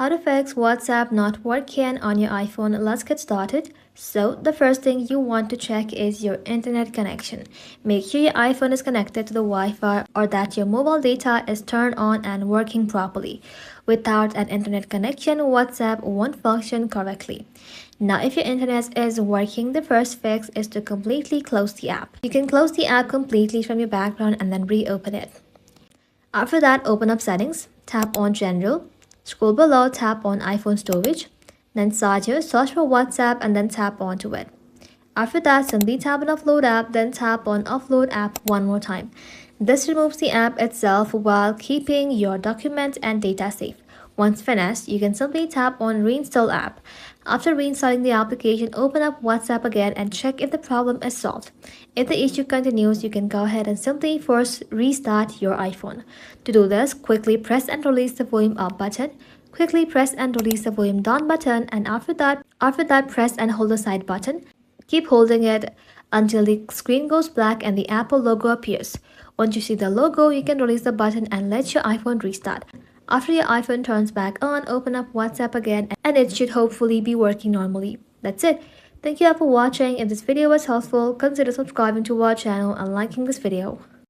How to fix WhatsApp not working on your iPhone. Let's get started. So the first thing you want to check is your internet connection. Make sure your iPhone is connected to the Wi-Fi or that your mobile data is turned on and working properly. Without an internet connection, WhatsApp won't function correctly. Now if your internet is working, the first fix is to completely close the app. You can close the app completely from your background and then reopen it. After that, open up Settings, tap on General, scroll below, tap on iPhone Storage, then search for WhatsApp and then tap onto it. After that, simply tap on Offload App, then tap on Offload App one more time. This removes the app itself while keeping your documents and data safe. Once finished, you can simply tap on Reinstall App. After reinstalling the application, open up WhatsApp again and check if the problem is solved. If the issue continues, you can go ahead and simply force restart your iPhone. To do this, quickly press and release the volume up button. Quickly press and release the volume down button, and after that press and hold the side button. Keep holding it until the screen goes black and the Apple logo appears. Once you see the logo, you can release the button and let your iPhone restart. After your iPhone turns back on, open up WhatsApp again and it should hopefully be working normally. That's it. Thank you all for watching. If this video was helpful, consider subscribing to our channel and liking this video.